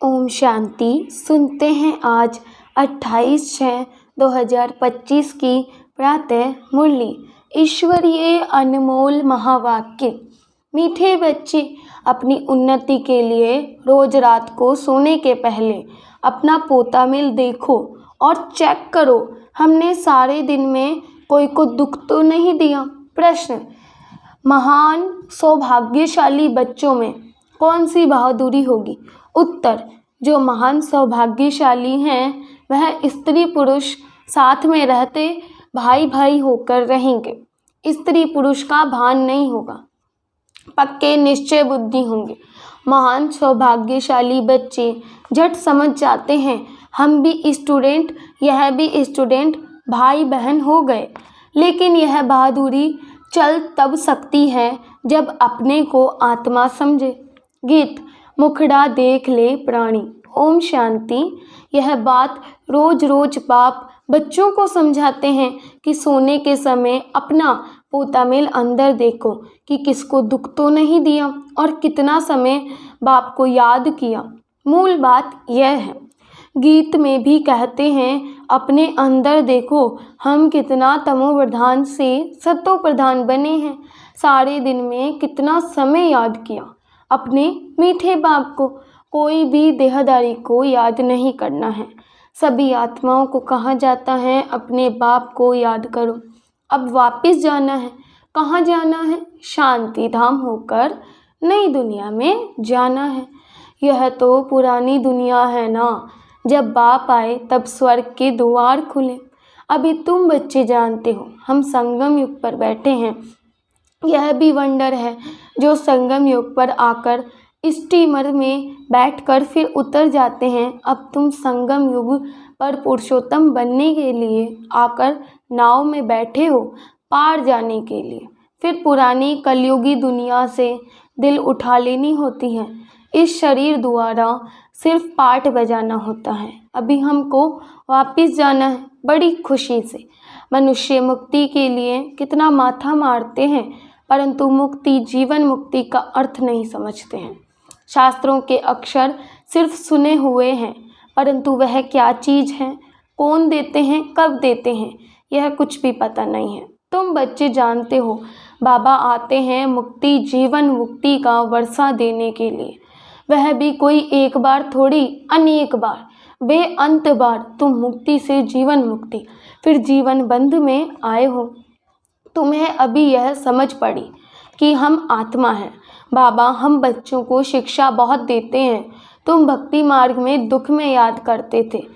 ओम शांति। सुनते हैं आज 28/6/2025 की प्रातः मुरली। ईश्वरीय अनमोल महावाक्य। मीठे बच्चे, अपनी उन्नति के लिए रोज रात को सोने के पहले अपना पोता मिल देखो और चेक करो हमने सारे दिन में कोई को दुख तो नहीं दिया। प्रश्न, महान सौभाग्यशाली बच्चों में कौन सी बहादुरी होगी? उत्तर, जो महान सौभाग्यशाली हैं वह स्त्री पुरुष साथ में रहते भाई भाई होकर रहेंगे। स्त्री पुरुष का भान नहीं होगा, पक्के निश्चय बुद्धि होंगे। महान सौभाग्यशाली बच्चे झट समझ जाते हैं हम भी स्टूडेंट, यह भी स्टूडेंट, भाई बहन हो गए। लेकिन यह बहादुरी चल तब सकती है जब अपने को आत्मा समझे। गीत, मुखड़ा देख ले प्राणी। ओम शांति। यह बात रोज रोज बाप बच्चों को समझाते हैं कि सोने के समय अपना पोता मेल अंदर देखो कि किसको दुख तो नहीं दिया और कितना समय बाप को याद किया। मूल बात यह है। गीत में भी कहते हैं अपने अंदर देखो हम कितना तमोप्रधान से सतो प्रधान बने हैं। सारे दिन में कितना समय याद किया अपने मीठे बाप को। कोई भी देहदारी को याद नहीं करना है। सभी आत्माओं को कहा जाता है अपने बाप को याद करो। अब वापस जाना है। कहाँ जाना है? शांति धाम होकर नई दुनिया में जाना है। यह तो पुरानी दुनिया है ना। जब बाप आए तब स्वर्ग के द्वार खुले। अभी तुम बच्चे जानते हो हम संगम युग पर बैठे हैं। यह भी वंडर है जो संगम युग पर आकर स्टीमर में बैठकर फिर उतर जाते हैं। अब तुम संगम युग पर पुरुषोत्तम बनने के लिए आकर नाव में बैठे हो पार जाने के लिए। फिर पुरानी कलयुगी दुनिया से दिल उठा लेनी होती है। इस शरीर द्वारा सिर्फ पाठ बजाना होता है। अभी हमको वापस जाना है बड़ी खुशी से। मनुष्य मुक्ति के लिए कितना माथा मारते हैं परंतु मुक्ति जीवन मुक्ति का अर्थ नहीं समझते हैं। शास्त्रों के अक्षर सिर्फ सुने हुए हैं परंतु वह क्या चीज़ है, कौन देते हैं, कब देते हैं, यह कुछ भी पता नहीं है। तुम बच्चे जानते हो बाबा आते हैं मुक्ति जीवन मुक्ति का वर्षा देने के लिए। वह भी कोई एक बार थोड़ी, अनेक बार, बेअंत बार तुम मुक्ति से जीवन मुक्ति फिर जीवन बंध में आए हो। तुम्हें अभी यह समझ पड़ी कि हम आत्मा हैं। बाबा हम बच्चों को शिक्षा बहुत देते हैं। तुम भक्ति मार्ग में दुख में याद करते थे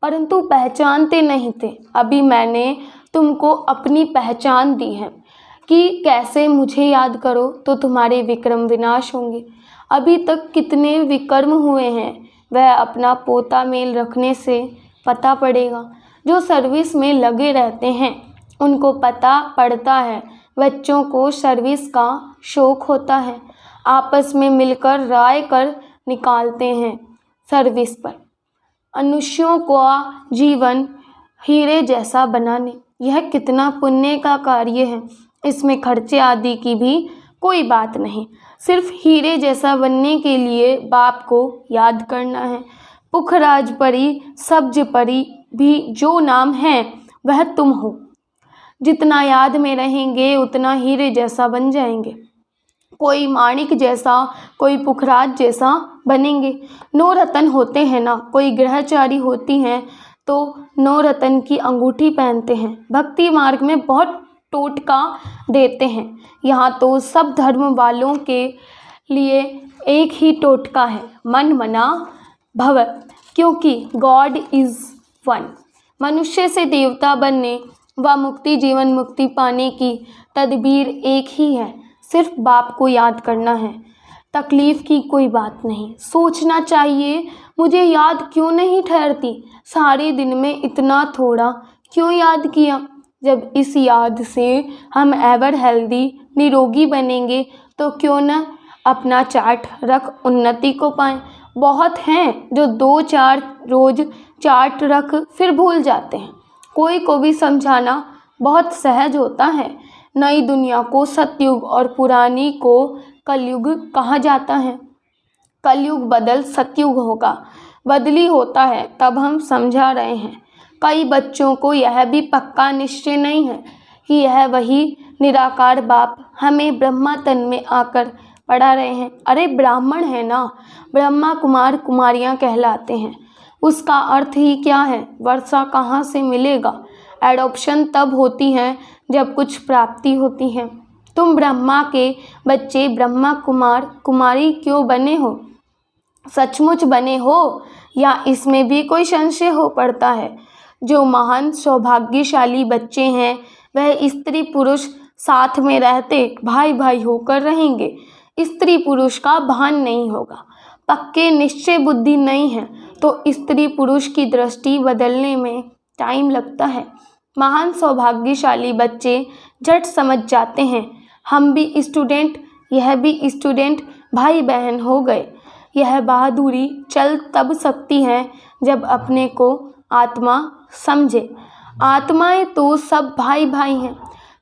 परंतु पहचानते नहीं थे। अभी मैंने तुमको अपनी पहचान दी है कि कैसे मुझे याद करो तो तुम्हारे विक्रम विनाश होंगे। अभी तक कितने विकर्म हुए हैं वह अपना पोता मेल रखने से पता पड़ेगा। जो सर्विस में लगे रहते हैं उनको पता पड़ता है। बच्चों को सर्विस का शौक होता है। आपस में मिलकर राय कर निकालते हैं सर्विस पर। मनुष्यों का जीवन हीरे जैसा बनाने, यह कितना पुण्य का कार्य है। इसमें खर्चे आदि की भी कोई बात नहीं। सिर्फ हीरे जैसा बनने के लिए बाप को याद करना है। पुखराज परी सब्ज परी भी जो नाम है वह तुम हो। जितना याद में रहेंगे उतना हीरे जैसा बन जाएंगे। कोई माणिक जैसा, कोई पुखराज जैसा बनेंगे। 9 रतन होते हैं ना। कोई ग्रहचारी होती हैं तो 9 रतन की अंगूठी पहनते हैं। भक्ति मार्ग में बहुत टोटका देते हैं। यहाँ तो सब धर्म वालों के लिए एक ही टोटका है, मन मना भव, क्योंकि गॉड इज़ वन। मनुष्य से देवता बनने व मुक्ति जीवन मुक्ति पाने की तदबीर एक ही है। सिर्फ बाप को याद करना है। तकलीफ़ की कोई बात नहीं। सोचना चाहिए मुझे याद क्यों नहीं ठहरती, सारे दिन में इतना थोड़ा क्यों याद किया। जब इस याद से हम एवर हेल्दी निरोगी बनेंगे तो क्यों न अपना चार्ट रख उन्नति को पाएं। बहुत हैं जो 2-4 रोज़ चार्ट रख फिर भूल जाते हैं। कोई को भी समझाना बहुत सहज होता है। नई दुनिया को सतयुग और पुरानी को कलयुग कहा जाता है। कलयुग बदल सतयुग होगा, बदली होता है तब हम समझा रहे हैं। कई बच्चों को यह भी पक्का निश्चय नहीं है कि यह वही निराकार बाप हमें ब्रह्मा तन में आकर पढ़ा रहे हैं। अरे ब्राह्मण है ना, ब्रह्मा कुमार कुमारियाँ कहलाते हैं। उसका अर्थ ही क्या है? वर्षा कहाँ से मिलेगा? एडॉप्शन तब होती है जब कुछ प्राप्ति होती है। तुम ब्रह्मा के बच्चे ब्रह्मा कुमार कुमारी क्यों बने हो? सचमुच बने हो या इसमें भी कोई संशय हो पड़ता है? जो महान सौभाग्यशाली बच्चे हैं वह स्त्री पुरुष साथ में रहते भाई भाई होकर रहेंगे। स्त्री पुरुष का भान नहीं होगा, पक्के निश्चय बुद्धि नहीं है तो स्त्री पुरुष की दृष्टि बदलने में टाइम लगता है। महान सौभाग्यशाली बच्चे झट समझ जाते हैं, हम भी स्टूडेंट, यह भी स्टूडेंट, भाई बहन हो गए। यह बहादुरी चल तब सकती है जब अपने को आत्मा समझे। आत्माएं तो सब भाई भाई हैं।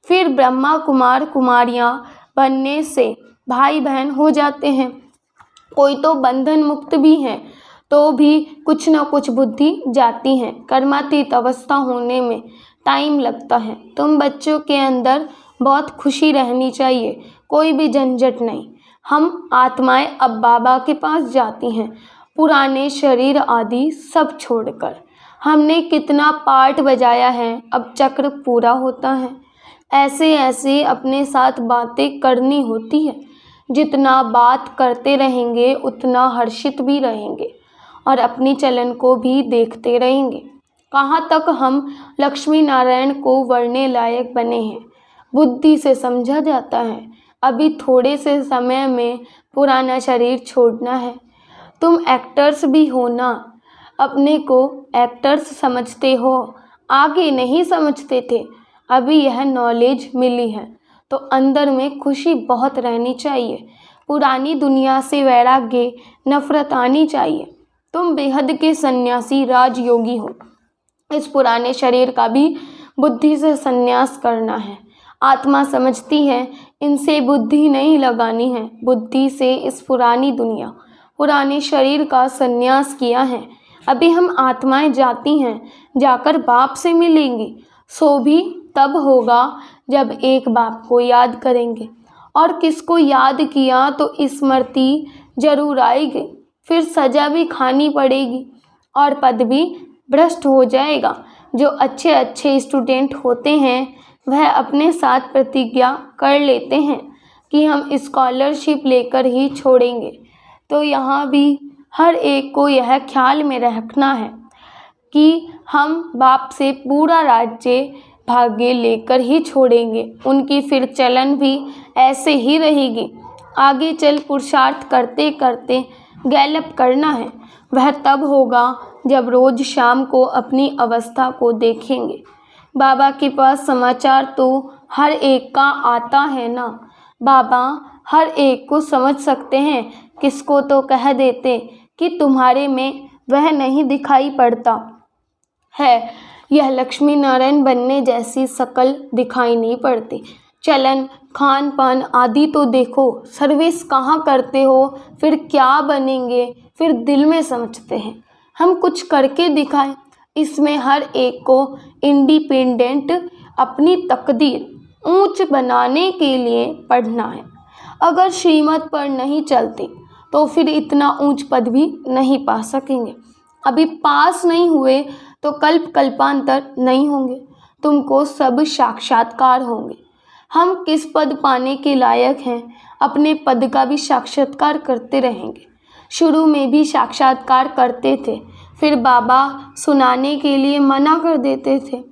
फिर ब्रह्मा कुमार कुमारियाँ बनने से भाई बहन हो जाते हैं। कोई तो बंधन मुक्त भी हैं तो भी कुछ न कुछ बुद्धि जाती है। कर्मातीत अवस्था होने में टाइम लगता है। तुम बच्चों के अंदर बहुत खुशी रहनी चाहिए, कोई भी झंझट नहीं। हम आत्माएं अब बाबा के पास जाती हैं, पुराने शरीर आदि सब छोड़कर। हमने कितना पार्ट बजाया है, अब चक्र पूरा होता है। ऐसे ऐसे अपने साथ बातें करनी होती है। जितना बात करते रहेंगे उतना हर्षित भी रहेंगे और अपनी चलन को भी देखते रहेंगे। कहाँ तक हम लक्ष्मी नारायण को वरने लायक बने हैं, बुद्धि से समझा जाता है। अभी थोड़े से समय में पुराना शरीर छोड़ना है। तुम एक्टर्स भी हो ना, अपने को एक्टर्स समझते हो, आगे नहीं समझते थे। अभी यह नॉलेज मिली है तो अंदर में खुशी बहुत रहनी चाहिए। पुरानी दुनिया से वैराग्य नफरत आनी चाहिए। तुम बेहद के सन्यासी राजयोगी हो। इस पुराने शरीर का भी बुद्धि से संन्यास करना है। आत्मा समझती है इनसे बुद्धि नहीं लगानी है। बुद्धि से इस पुरानी दुनिया पुराने शरीर का संन्यास किया है। अभी हम आत्माएं जाती हैं, जाकर बाप से मिलेंगी। सो भी तब होगा जब एक बाप को याद करेंगे। और किसको याद किया तो स्मृति जरूर आएगी। फिर सजा भी खानी पड़ेगी और पद भी भ्रष्ट हो जाएगा। जो अच्छे अच्छे स्टूडेंट होते हैं वह अपने साथ प्रतिज्ञा कर लेते हैं कि हम स्कॉलरशिप लेकर ही छोड़ेंगे। तो यहाँ भी हर एक को यह ख्याल में रखना है कि हम बाप से पूरा राज्य भाग्य लेकर ही छोड़ेंगे। उनकी फिर चलन भी ऐसे ही रहेगी। आगे चल पुरुषार्थ करते करते गैलप करना है। वह तब होगा जब रोज शाम को अपनी अवस्था को देखेंगे। बाबा के पास समाचार तो हर एक का आता है ना। बाबा हर एक को समझ सकते हैं। किसको तो कह देते कि तुम्हारे में वह नहीं दिखाई पड़ता है। यह लक्ष्मी नारायण बनने जैसी शकल दिखाई नहीं पड़ती। चलन खान पान आदि तो देखो। सर्विस कहाँ करते हो, फिर क्या बनेंगे, फिर दिल में समझते हैं। हम कुछ करके दिखाएं। इसमें हर एक को इंडिपेंडेंट अपनी तकदीर ऊंच बनाने के लिए पढ़ना है। अगर श्रीमत पर नहीं चलते तो फिर इतना ऊंच पद भी नहीं पा सकेंगे। अभी पास नहीं हुए तो कल्प कल्पांतर नहीं होंगे। तुमको सब साक्षात्कार होंगे। हम किस पद पाने के लायक हैं, अपने पद का भी साक्षात्कार करते रहेंगे। शुरू में भी साक्षात्कार करते थे, फिर बाबा सुनाने के लिए मना कर देते थे।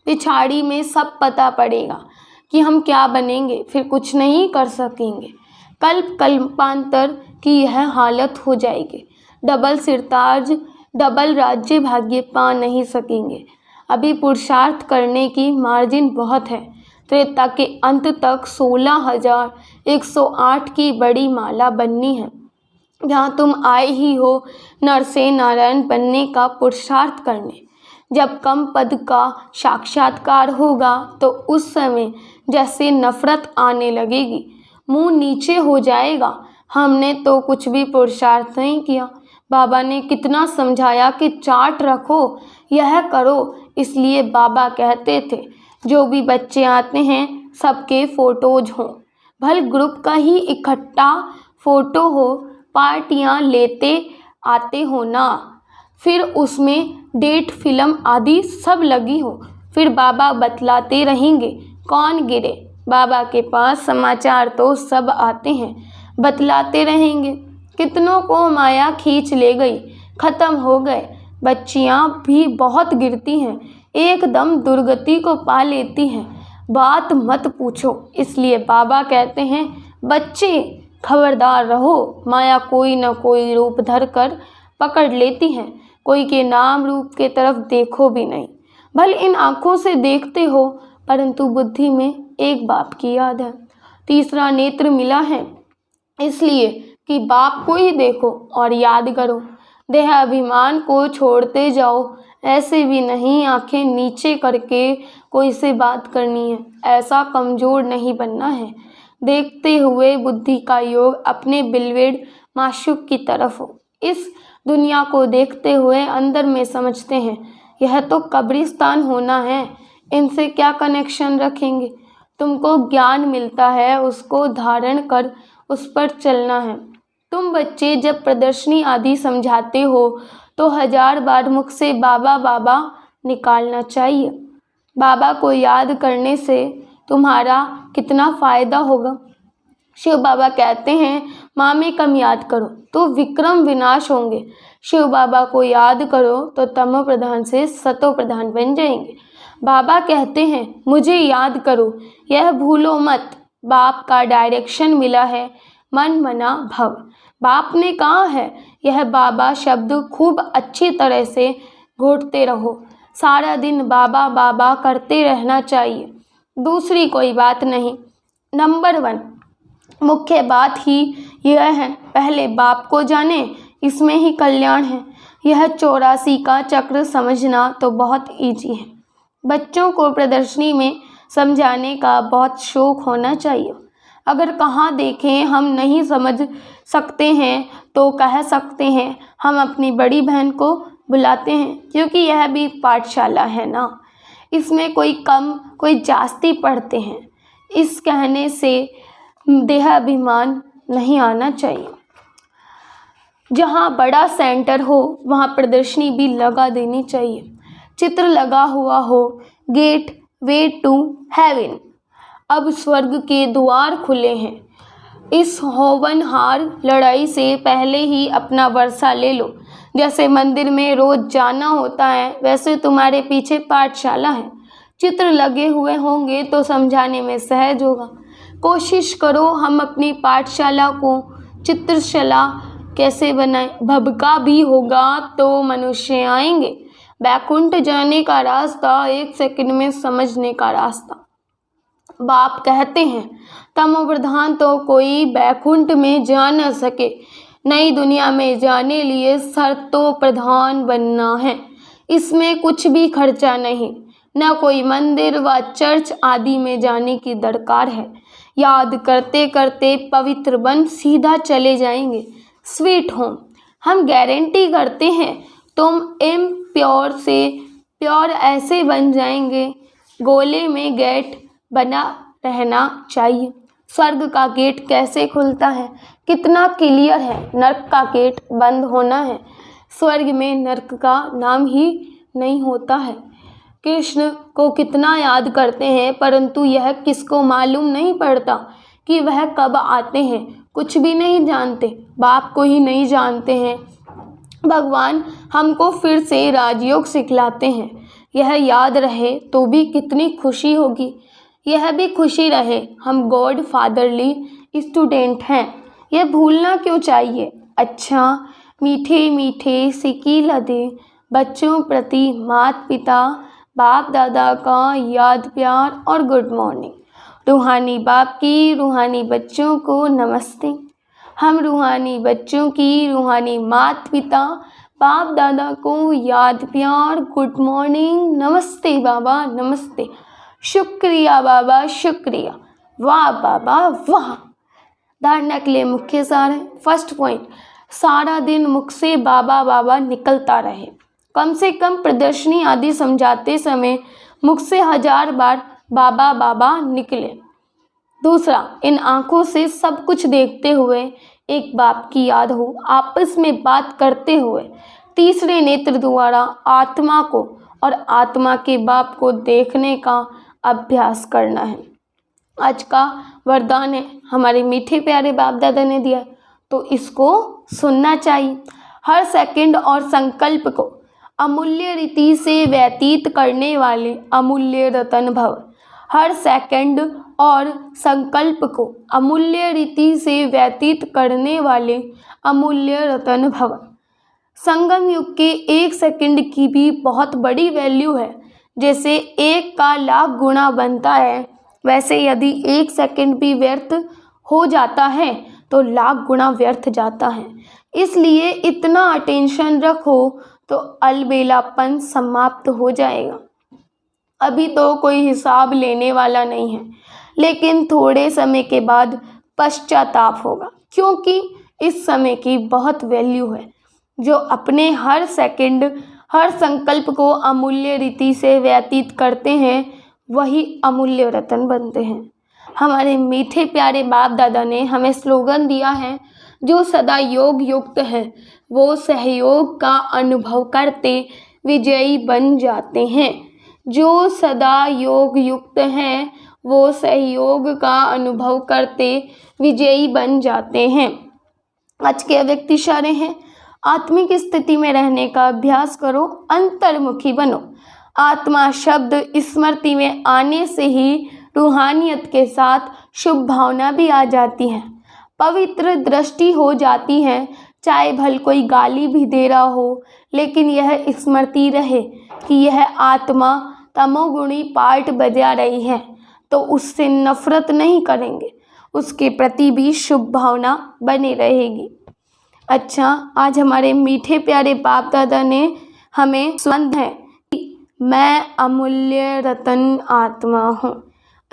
पिछाड़ी में सब पता पड़ेगा कि हम क्या बनेंगे, फिर कुछ नहीं कर सकेंगे। कल्प कल्पांतर की यह हालत हो जाएगी। डबल सिरताज डबल राज्य भाग्य पा नहीं सकेंगे। अभी पुरुषार्थ करने की मार्जिन बहुत है। त्रेता के अंत तक 16,108 की बड़ी माला बननी है। जहाँ तुम आए ही हो नर से नारायण बनने का पुरुषार्थ करने। जब कम पद का साक्षात्कार होगा तो उस समय जैसे नफरत आने लगेगी, मुंह नीचे हो जाएगा। हमने तो कुछ भी पुरुषार्थ नहीं किया। बाबा ने कितना समझाया कि चार्ट रखो, यह करो। इसलिए बाबा कहते थे जो भी बच्चे आते हैं सबके फ़ोटोज़ हों, भले ग्रुप का ही इकट्ठा फ़ोटो हो, पार्टियां लेते आते हो ना, फिर उसमें डेट फिल्म आदि सब लगी हो। फिर बाबा बतलाते रहेंगे कौन गिरे। बाबा के पास समाचार तो सब आते हैं, बतलाते रहेंगे कितनों को माया खींच ले गई, ख़त्म हो गए। बच्चियां भी बहुत गिरती हैं, एकदम दुर्गति को पा लेती हैं, बात मत पूछो। इसलिए बाबा कहते हैं बच्चे खबरदार रहो, माया कोई न कोई रूप धर कर पकड़ लेती है। कोई के नाम रूप के तरफ देखो भी नहीं, भले इन आँखों से देखते हो, परंतु बुद्धि में एक बाप की याद है। तीसरा नेत्र मिला है इसलिए कि बाप को ही देखो और याद करो। देह अभिमान को छोड़ते जाओ, ऐसे भी नहीं आंखें नीचे करके कोई से बात करनी है, ऐसा कमज़ोर नहीं बनना है। देखते हुए बुद्धि का योग अपने बिलवेड माशूक की तरफ हो। इस दुनिया को देखते हुए अंदर में समझते हैं यह तो कब्रिस्तान होना है, इनसे क्या कनेक्शन रखेंगे। तुमको ज्ञान मिलता है, उसको धारण कर उस पर चलना है। तुम बच्चे जब प्रदर्शनी आदि समझाते हो तो 1000 बार मुख से बाबा बाबा निकालना चाहिए। बाबा को याद करने से तुम्हारा कितना फ़ायदा होगा। शिव बाबा कहते हैं माँ में कम याद करो तो विक्रम विनाश होंगे। शिव बाबा को याद करो तो तमो प्रधान से सतो प्रधान बन जाएंगे। बाबा कहते हैं मुझे याद करो, यह भूलो मत। बाप का डायरेक्शन मिला है, मन मना भव। बाप ने कहा है यह बाबा शब्द खूब अच्छी तरह से घोटते रहो, सारा दिन बाबा बाबा करते रहना चाहिए, दूसरी कोई बात नहीं। नंबर 1 मुख्य बात ही यह है, पहले बाप को जाने, इसमें ही कल्याण है। यह 84 का चक्र समझना तो बहुत ईजी है। बच्चों को प्रदर्शनी में समझाने का बहुत शौक होना चाहिए। अगर कहाँ देखें हम नहीं समझ सकते हैं तो कह सकते हैं हम अपनी बड़ी बहन को बुलाते हैं, क्योंकि यह भी पाठशाला है ना, इसमें कोई कम कोई जास्ती पढ़ते हैं। इस कहने से देह अभिमान नहीं आना चाहिए। जहाँ बड़ा सेंटर हो वहाँ प्रदर्शनी भी लगा देनी चाहिए, चित्र लगा हुआ हो, गेट वे टू हेवन। अब स्वर्ग के द्वार खुले हैं। इस होवनहार लड़ाई से पहले ही अपना वर्षा ले लो। जैसे मंदिर में रोज जाना होता है, वैसे तुम्हारे पीछे पाठशाला है। चित्र लगे हुए होंगे तो समझाने में सहज होगा। कोशिश करो हम अपनी पाठशाला को चित्रशाला कैसे बनाएं। भबका भी होगा तो मनुष्य आएंगे। बैकुंठ जाने का रास्ता 1 सेकंड में समझने का रास्ता। बाप कहते हैं तमो प्रधान तो कोई बैकुंठ में जा न सके। नई दुनिया में जाने लिए शर्तों प्रधान बनना है। इसमें कुछ भी खर्चा नहीं, न कोई मंदिर व चर्च आदि में जाने की दरकार है। याद करते करते पवित्र बन सीधा चले जाएंगे स्वीट होम। हम गारंटी करते हैं तुम इम्प्योर से प्योर ऐसे बन जाएंगे। गोले में गेट बना रहना चाहिए। स्वर्ग का गेट कैसे खुलता है, कितना क्लियर है। नर्क का गेट बंद होना है। स्वर्ग में नर्क का नाम ही नहीं होता है। कृष्ण को कितना याद करते हैं, परंतु यह किसको मालूम नहीं पड़ता कि वह कब आते हैं। कुछ भी नहीं जानते, बाप को ही नहीं जानते हैं। भगवान हमको फिर से राजयोग सिखलाते हैं। यह याद रहे तो भी कितनी खुशी होगी। यह भी खुशी रहे हम गॉड फादरली स्टूडेंट हैं, यह भूलना क्यों चाहिए। अच्छा मीठे मीठे सिक्की लदे बच्चों प्रति माता पिता बाप दादा का याद प्यार और गुड मॉर्निंग। रूहानी बाप की रूहानी बच्चों को नमस्ते। हम रूहानी बच्चों की रूहानी माता पिता बाप दादा को याद प्यार गुड मॉर्निंग। नमस्ते बाबा नमस्ते, शुक्रिया बाबा शुक्रिया, वाह बाबा वाह। धारणा के लिए मुख्य सार है। फर्स्ट पॉइंट, सारा दिन मुख से बाबा बाबा निकलता रहे। कम से कम प्रदर्शनी आदि समझाते समय मुख से 1000 बार बाबा बाबा निकले। दूसरा, इन आँखों से सब कुछ देखते हुए एक बाप की याद हो, आपस में बात करते हुए तीसरे नेत्र द्वारा आत्मा को और आत्मा के बाप को देखने का अभ्यास करना है। आज का वरदान है, हमारे मीठे प्यारे बाप दादा ने दिया, तो इसको सुनना चाहिए। हर सेकंड और संकल्प को अमूल्य रीति से व्यतीत करने वाले अमूल्य रतन भव। हर सेकंड और संकल्प को अमूल्य रीति से व्यतीत करने वाले अमूल्य रतन भव। संगम युग के 1 सेकंड की भी बहुत बड़ी वैल्यू है। जैसे 1 का लाख गुना बनता है, वैसे यदि 1 सेकंड भी व्यर्थ हो जाता है तो लाख गुना व्यर्थ जाता है। इसलिए इतना अटेंशन रखो तो अलबेलापन समाप्त हो जाएगा। अभी तो कोई हिसाब लेने वाला नहीं है, लेकिन थोड़े समय के बाद पश्चाताप होगा, क्योंकि इस समय की बहुत वैल्यू है। जो अपने हर सेकंड हर संकल्प को अमूल्य रीति से व्यतीत करते हैं, वही अमूल्य रतन बनते हैं। हमारे मीठे प्यारे बाप दादा ने हमें स्लोगन दिया है, जो सदा योग युक्त है वो सहयोग का अनुभव करते विजयी बन जाते हैं। जो सदा योग युक्त हैं वो सहयोग का अनुभव करते विजयी बन जाते हैं। आज के अव्यक्त इशारे हैं, आत्मिक स्थिति में रहने का अभ्यास करो, अंतर्मुखी बनो। आत्मा शब्द स्मृति में आने से ही रूहानियत के साथ शुभ भावना भी आ जाती है, पवित्र दृष्टि हो जाती है। चाहे भल कोई गाली भी दे रहा हो, लेकिन यह स्मृति रहे कि यह आत्मा तमोगुणी पार्ट बजा रही है, तो उससे नफरत नहीं करेंगे, उसके प्रति भी शुभ भावना बनी रहेगी। अच्छा, आज हमारे मीठे प्यारे बाप दादा ने हमें सुनाया है कि मैं अमूल्य रतन आत्मा हूँ।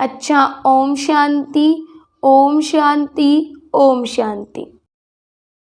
अच्छा, ओम शांति, ओम शांति, ओम शांति।